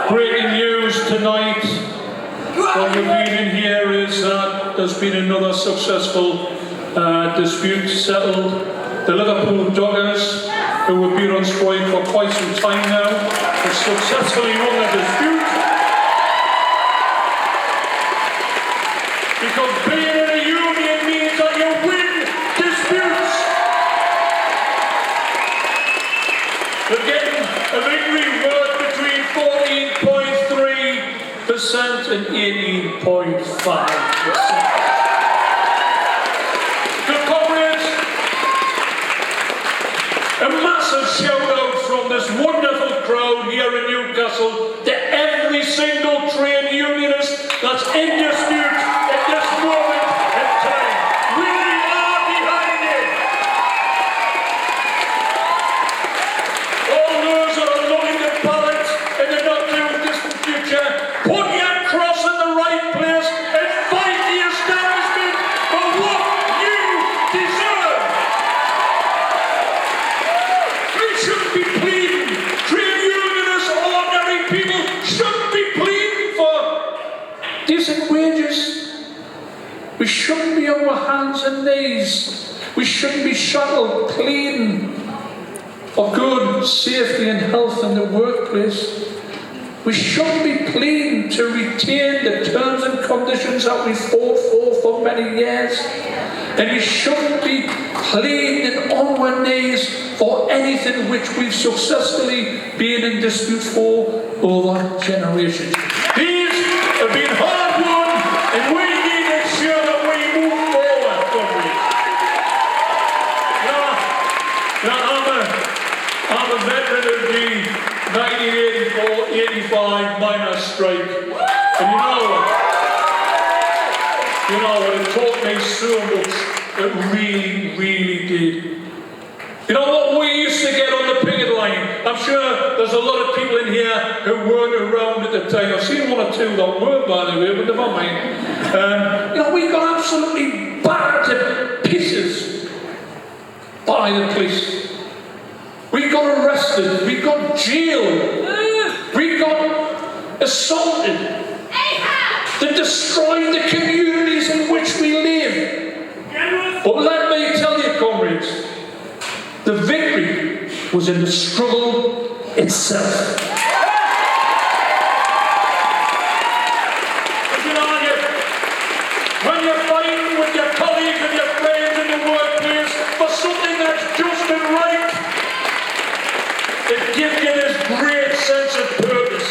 Breaking news tonight, what we've been in here is that there's been another successful dispute settled. The Liverpool Doggers, who have been on strike for quite some time now, have successfully won the dispute. Because being in a union means that you win disputes. They're getting a victory worth between 14.3% and 18.5%. Good comrades, a massive shout out from this wonderful crowd here in Newcastle to every single trade unionist that's in dispute at this moment in time. We are behind it. All those that are looking at balance in the not too distant future, put your cross in the right place and fight the establishment for what you deserve. We shouldn't be pleading. Trade unionists, ordinary people shouldn't be pleading for decent wages. We shouldn't be on our hands and knees. We shouldn't be shackled, pleading for good safety and health in the workplace. We shouldn't be pleading to retain the terms and conditions that we fought for many years. And we shouldn't be pleading on our knees for anything which we've successfully been in dispute for over generations. These have been hard won, and we need to ensure that we move forward, comrades. I'm a veteran of the 1984-85 miners' strike, and you know what, it taught me so much. It really did. You know what we used to get on the picket line? I'm sure there's a lot of people in here who weren't around at the time. I've seen one or two that were, by the way, but never mind. We got absolutely battered to pieces by the police. We got arrested. We got jailed. We got assaulted. They destroyed the communities in which we live. But let me tell you, comrades, the victory was in the struggle itself. When you're fighting with your colleagues and your friends in the workplace for something that's just and right, it gives you this great sense of purpose.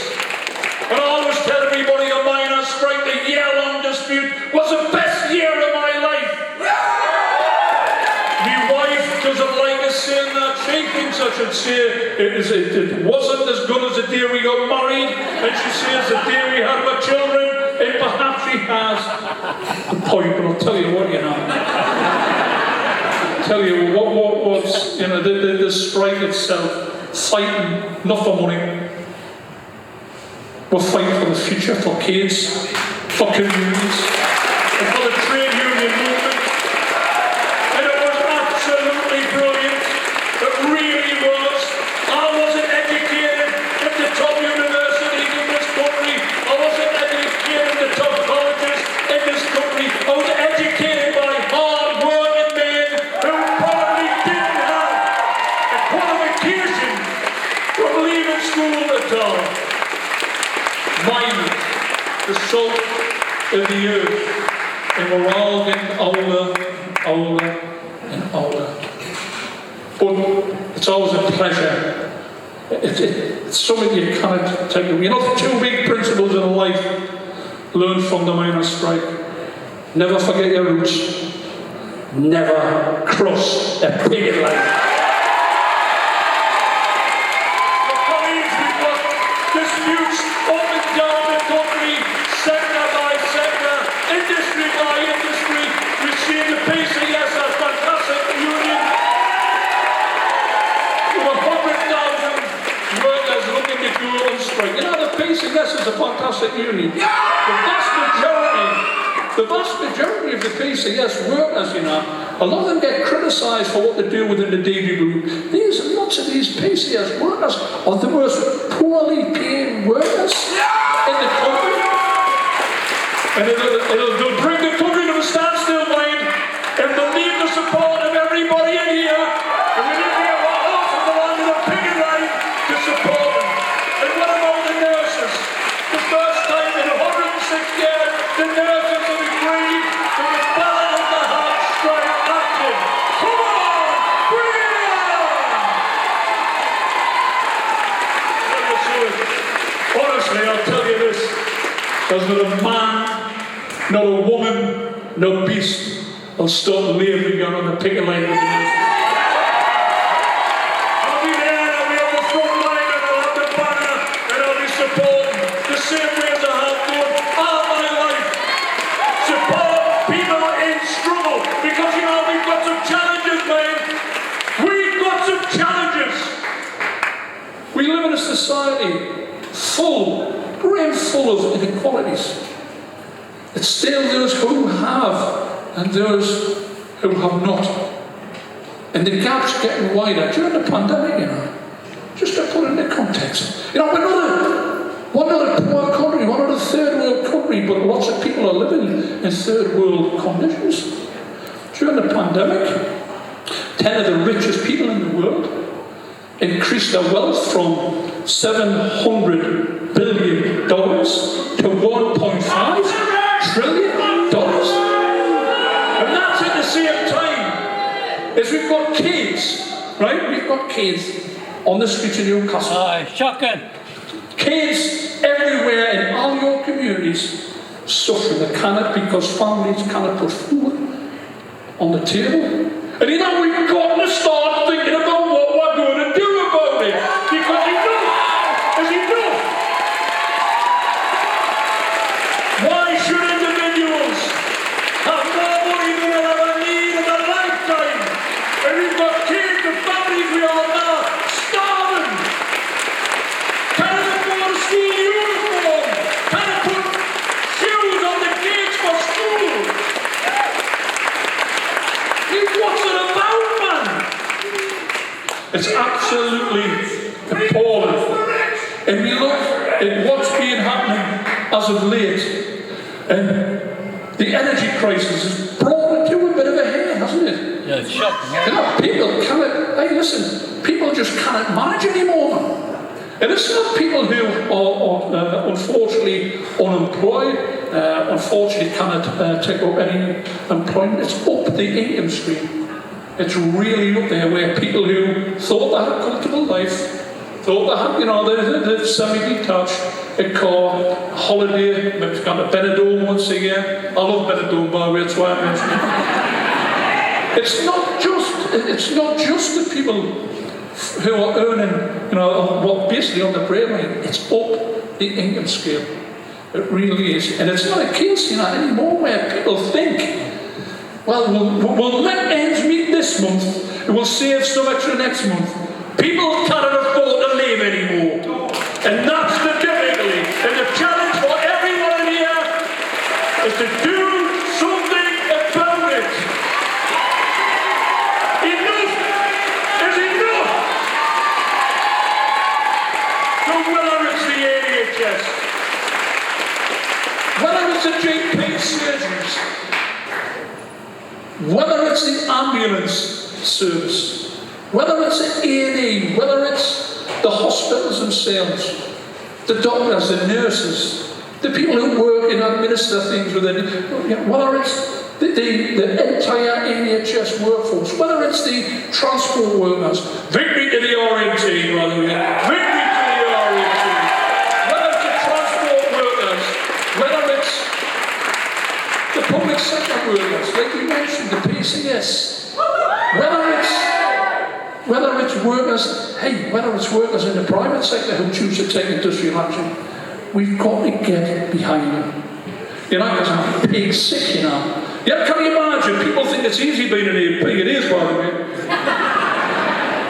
And I always tell everybody a miners' strike, the year-long dispute was the best year of my life. My wife doesn't like us saying that. She thinks I should say it wasn't as good as the day we got married, and she says the day we had our children, and perhaps she has a point, but I'll tell you what, what's, the strike itself, fighting not for money. We're fighting for the future, for kids, for communities, and for the trade union movement. And it was absolutely brilliant. It really was. I wasn't educated at the top universities in this country. I wasn't educated at the top colleges in this country. I was educated by hard-working men who probably didn't have a qualification from leaving school at all. Miners, the salt of the earth, and we're all getting older and older. But it's always a pleasure. It's something you cannot take away. The two big principles in life learned from the miners' strike. Never forget your roots. Never cross a picket line. Disputes up and down the country, sector by sector, industry by industry. We've seen the PCS, a fantastic union. Over 100,000 workers looking to go on strike. The PCS is a fantastic union. The vast majority of the PCS workers, A lot of them get criticised for what they do within the DV group. Lots of these PCS workers are the most poorly paid workers in the country. And they'll bring the country to a standstill, mind, if they need the support of everybody in here. And we need to get half of the land in a picket line to support them. And what about the nurses? The first time in 106 years, the nurses have agreed to the ballot of the heart strike action. Come on, bring it on! Honestly, I'll tell you this. There's not a man, not a woman, no beast will stop Lavery on the picket line with the nurses. I'll be there, I'll be on the front line, and I'll have the banner, and I'll be supporting the same way as I have done all my life. Support people in struggle, because you know we've got some challenges, man. We've got some challenges. We live in a society brain full of inequalities. It's still those who have and those who have not. And the gap's getting wider during the pandemic, you know. Just to put it into context. You know, we're not a poor country, we're not a third world country, but lots of people are living in third world conditions. During the pandemic, 10 of the richest people in the world increased their wealth from $700 billion to $1.5 trillion. And that's at the same time as we've got kids, right? We've got kids on the streets of Newcastle. Aye, shocking. Kids everywhere in all your communities suffering. They cannot, because families cannot put food on the table. And you know, we've got to start thinking about what we're going to do about it. Because enough. Why should individuals have more money than they'll ever need in their lifetime? And we've got kids and families we are now starving. Can't afford a school uniform. Can't put shoes on the kids for school. What's it about, man? It's absolutely appalling. And we look at what's been happening as of late, and the energy crisis has brought it to a bit of a head, hasn't it? Yeah, it's shocking. You know, people cannot, hey listen, people just cannot manage anymore. And it's not people who are unfortunately unemployed, unfortunately cannot take up any employment. It's up the income stream. It's really up there where people who thought they had a comfortable life, thought they had, you know, the semi-detached, a car, a holiday, maybe gone to Benidorm once a year. I love Benidorm, by the way, that's why I mentioned it. It's not just the people who are earning, you know, well, basically on the breadline. It's up the income scale. It really is. And it's not a case, you know, anymore where people think, well, we'll let ends meet this month, and we'll save so extra next month. People cannot afford to live anymore. And that's the difficulty. And the challenge for everyone in here is to do something about it. Enough is enough. So whether it's the NHS, whether it's the GP surgeries, whether it's the ambulance service, whether it's the A&E, whether it's the hospitals themselves, the doctors, the nurses, the people who work and administer things within, you know, whether it's the entire NHS workforce, whether it's the transport workers, victory to the RMT, by the way, victory to the RMT, whether it's the transport workers, whether it's the public sector workers, like we mentioned, the PCS, whether it's workers in the private sector who choose to take industrial action, we've got to get behind them. You know, because I'm pig sick, you know. Yeah, can you imagine? People think it's easy being an MP. It is, by the way.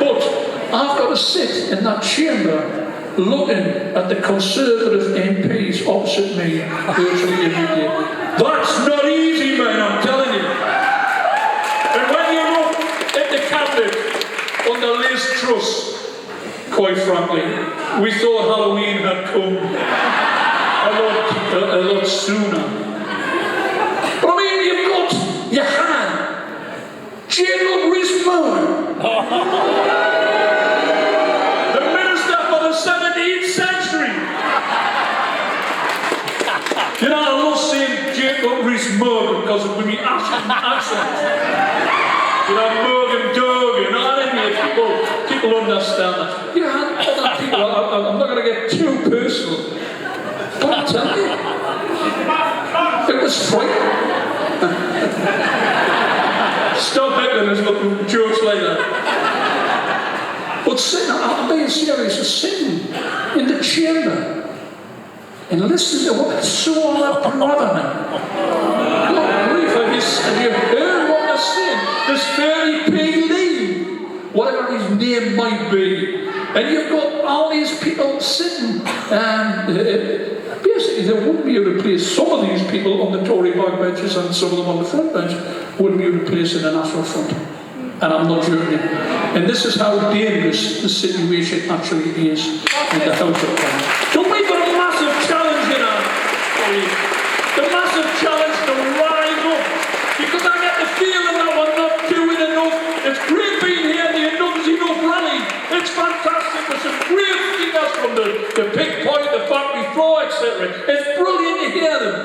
But I've got to sit in that chamber looking at the Conservative MPs opposite me virtually every day. That's not easy, man, I'm telling you. And when frankly. We thought Halloween had come a lot sooner. But I mean, you've got your hand, Jacob Rees-Mogg, the minister for the 17th century. You know, I love saying Jacob Rees-Mogg because of my accent. You know, Mogg and Dog, you know what I mean? People understand that. You had other people, I'm not going to get too personal, but I tell you, it was frightening. Stop making us look jokes like that. But sitting, I'm being serious, sitting in the chamber and listening to what Saul Brotherman, good grief, have you heard what they're saying? This Ferry P. Lee, whatever his name might be, and you've got all these people sitting, basically they wouldn't be able to place some of these people on the Tory backbenches and some of them on the front bench wouldn't be able to place in the National Front. And I'm not joking. And this is how dangerous the situation actually is in the House of Commons. So we've got a massive challenge in our story. The massive challenge to rise up. Because I get the feeling that we're not doing enough. It's great being here at the Enough's Enough rally. It's fantastic. There's some great speakers from the Pig Point, the Factory Floor, etc. It's brilliant to hear them.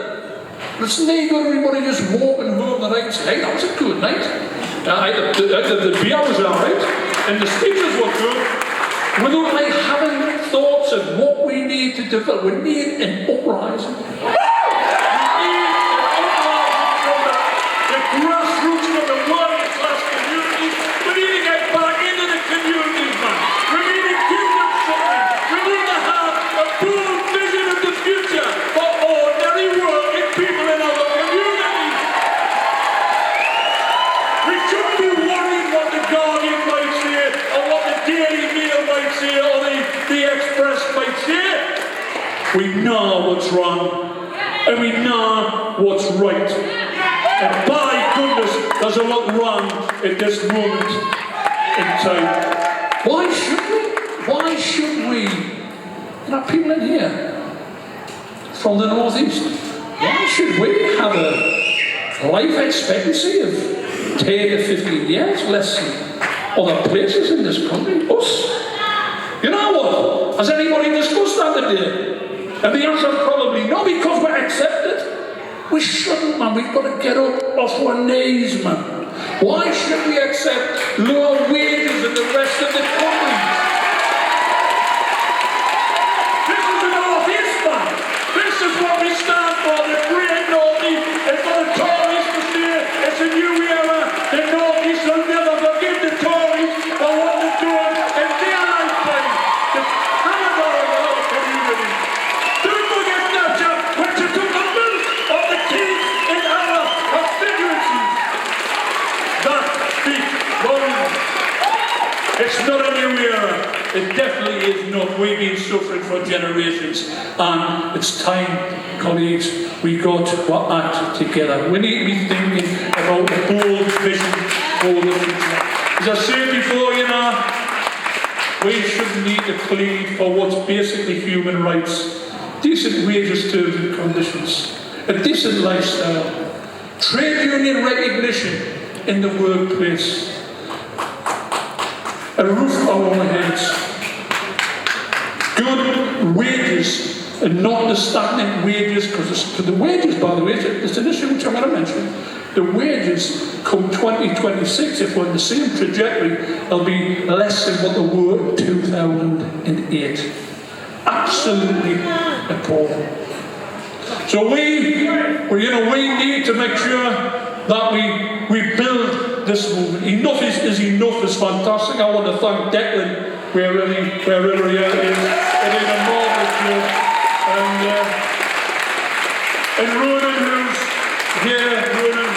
But it's not good everybody just walking home the night and say, hey, that was a good night. The beer was alright, and the speeches were good, without like having thoughts of what we need to develop. We need an uprising. We need an uprising from the grassroots, from the working class communities. We need to get back into the communities, man. We need to give them something. We need to have a bold vision of the future for ordinary working people in our communities. We shouldn't be worried what the Guardian might say, or what the Daily Mail might say, or the Express might say. We know what's wrong, and we know what's right. And by goodness, there's a lot wrong at this moment in time. Why should we? Why should we? There are people in here from the northeast. Why should we have a life expectancy of 10 to 15 years less than other places in this country? Us? You know what? Has anybody discussed that today? And the answer is probably no, because we're accepted. We shouldn't, man. We've got to get up off our knees, man. Why should we accept lower wages than the rest of the country? This is the Northeast, man. This is what we stand for, the great Northeast. It's for the Tories to say it's a new era. The Northeast will never forgive the Tories for what they're doing in their lifetime. The Canada of our community. Don't forget Thatcher, when she took the milk of the kids in our constituencies. That big volume. It's not a new era. It definitely is not. We've been suffering for generations. And it's time, colleagues, we got to act together. We need to be thinking about a bold vision for the future. As I said before, you know, we shouldn't need to plead for what's basically human rights. Decent wages, terms and conditions. A decent lifestyle. Trade union recognition in the workplace. A roof over our heads. Good wages. And not the stagnant wages, because the wages, by the way, it's an issue which I'm going to mention. The wages come 2026, if we're in the same trajectory, they'll be less than what they were in 2008. Absolutely appalling. So we need to make sure that we build this movement. Enough is enough is fantastic. I want to thank Declan wherever he is. It is a marvellous job. And Ronan, who's here, who's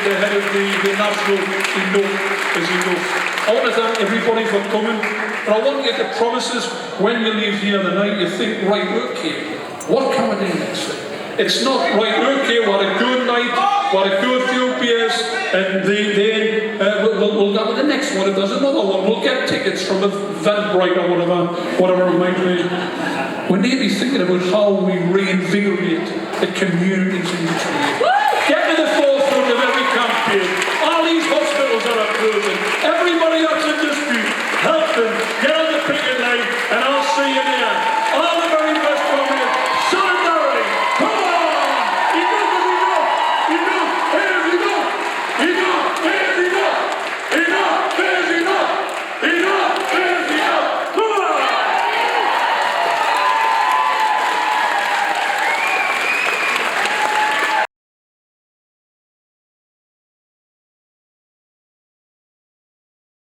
the head of the National Enough is Enough. I want to thank everybody for coming, but I want you to promise us when you leave here tonight, you think, right, okay, what can we do next week? It's not, right, okay, what a good night. What a good few beers, and then we'll go with the next one. If there's another one, we'll get tickets from Eventbrite or whatever it might be. We need to be thinking about how we reinvigorate the communities in which we live. Get to the forefront of every campaign. All these